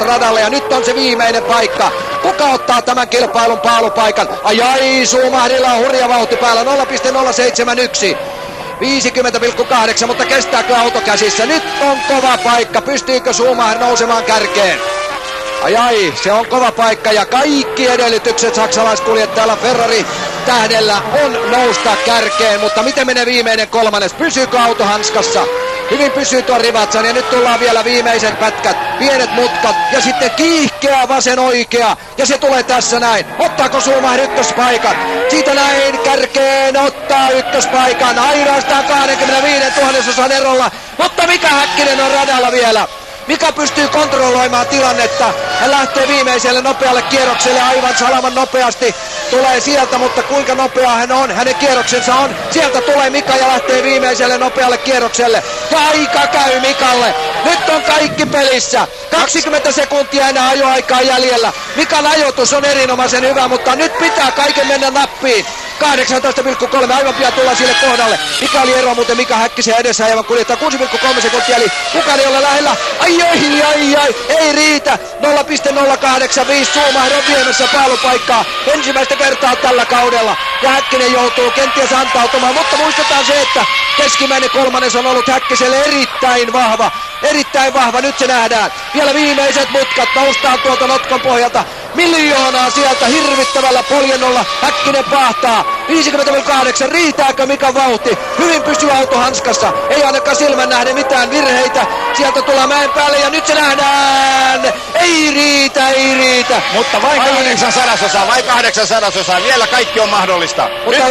radalle ja nyt on se viimeinen paikka. Kuka ottaa tämän kilpailun paalupaikan? Ai, Schumacherilla on hurja vauhti päällä, 0,071. 50,8, mutta kestääkö auto käsissä? Nyt on kova paikka. Pystyykö Schumacher nousemaan kärkeen? Ai, se on kova paikka ja kaikki edellytykset saksalaiskuljettajalla Ferrari tähdellä on nousta kärkeen, mutta miten menee viimeinen kolmannes? Pysyykö auto hanskassa? Hyvin pysyy tuo Rivatsan ja nyt tullaan vielä viimeisen pätkät, pienet mutkat ja sitten kiihkeä vasen oikea ja se tulee tässä näin. Ottaako Schumacher ykköspaikan? Siitä näin kärkeen ottaa ykköspaikan ainoastaan 25 000 erolla, mutta Mika Häkkinen on radalla vielä. Mika pystyy kontrolloimaan tilannetta. Hän lähtee viimeiselle nopealle kierrokselle aivan salaman nopeasti. Tulee sieltä, mutta kuinka nopea hän on, hänen kierroksensa on. Sieltä tulee Mika ja lähtee viimeiselle nopealle kierrokselle. Ja aika käy Mikalle. Nyt on kaikki pelissä. 20 sekuntia enää ajoaikaa jäljellä. Mikan ajoitus on erinomaisen hyvä, mutta nyt pitää kaiken mennä nappiin. 18,3, aivan pian tullaan sille kohdalle. Mikä oli ero muuten Mika Häkkisen edessä aivan kuljettaa 6,3 sekuntia, eli kukaan ei ole lähellä. Ai, ei riitä. 0,085, Schumacher on viemässä paalupaikkaa ensimmäistä kertaa tällä kaudella. Ja Häkkinen joutuu kenties antautumaan, mutta muistetaan se, että keskimmäinen kolmannes on ollut Häkkiselle erittäin vahva. Erittäin vahva, nyt se nähdään. Vielä viimeiset mutkat, noustaan tuolta notkon pohjalta. Miljoonaa sieltä hirvittävällä poljennolla. Häkkinen pahtaa. 50,8. Riitääkö Mikan vauhti? Hyvin pysyy auto hanskassa. Ei ainakaan silmän nähden mitään virheitä. Sieltä tullaan mäen päälle ja nyt se nähdään. Ei riitä. Mutta vain 800. Vielä kaikki on mahdollista. Mutta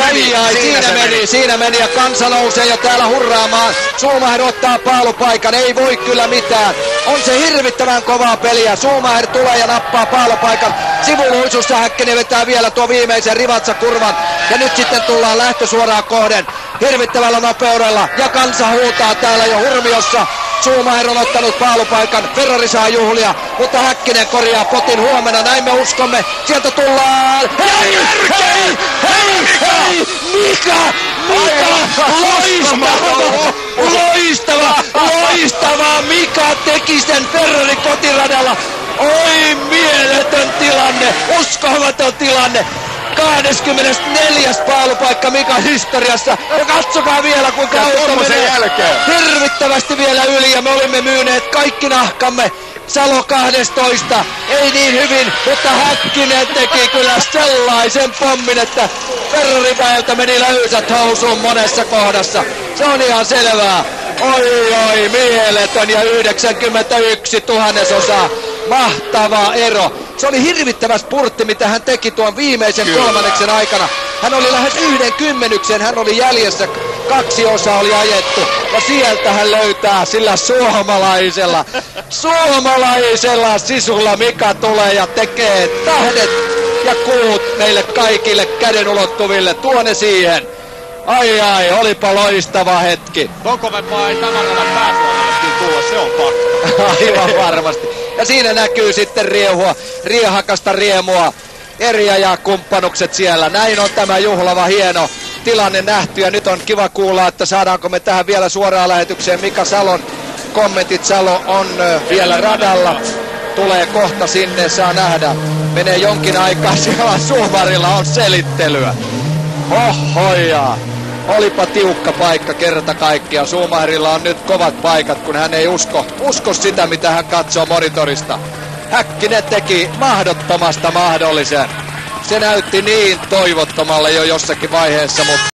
siinä meni ja kansa nousee jo täällä hurraamaan. Schumacher ottaa paalupaikan. Ei voi kyllä mitään. On se hirvittävän kovaa peliä. Schumacher tulee ja nappaa paalupaikan. Sivuluisussa Häkkinen vetää vielä tuo viimeisen Rivatsa-kurvan. Ja nyt sitten tullaan lähtösuoraan kohden hirvittävällä nopeudella. Ja kansa huutaa täällä jo hurmiossa. Schumacher on ottanut paalupaikan. Ferrari saa juhlia, mutta Häkkinen korjaa potin huomenna. Näin me uskomme. Sieltä tullaan. Hei! Mika! Loistava! Mika teki sen Ferrari kotiradalla. Oi, mieletön tilanne, uskomaton tilanne. 24. paalupaikka Mikan historiassa. Ja katsokaa vielä kuinka auto menee hirvittävästi vielä yli ja me olimme myyneet kaikki nahkamme. Salo 12. Ei niin hyvin, mutta Häkkinen teki kyllä sellaisen pommin, että Ferrari-väeltä meni löysät housuun monessa kohdassa. Se on ihan selvää. Oi, mieletön ja 91 000. Mahtava ero. Se oli hirvittävä spurtti, mitä hän teki tuon viimeisen kolmanneksen aikana. Hän oli lähes 1/10, hän oli jäljessä. 2 osaa oli ajettu. Ja sieltä hän löytää sillä suomalaisella sisulla Mika tulee ja tekee tähdet ja kuut meille kaikille käden ulottuville. Tuo ne siihen. Ai, olipa loistava hetki. Kovempaa ei tämän alan pääsuomallekin tulla, se on pakko. Aivan varmasti. Ja siinä näkyy sitten riehakasta riemua. Erja ja kumppanukset siellä. Näin on tämä juhlava hieno tilanne nähty. Ja nyt on kiva kuulla, että saadaanko me tähän vielä suoraan lähetykseen Mika Salon kommentit. Salo on vielä radalla. Tulee kohta sinne, saa nähdä. Menee jonkin aikaa, siellä Schumacherilla on selittelyä. Hohoja. Olipa tiukka paikka kerta kaikkiaan. Schumacherilla on nyt kovat paikat, kun hän ei usko sitä, mitä hän katsoo monitorista. Häkkinen teki mahdottomasta mahdollisen. Se näytti niin toivottomalle jo jossakin vaiheessa, mutta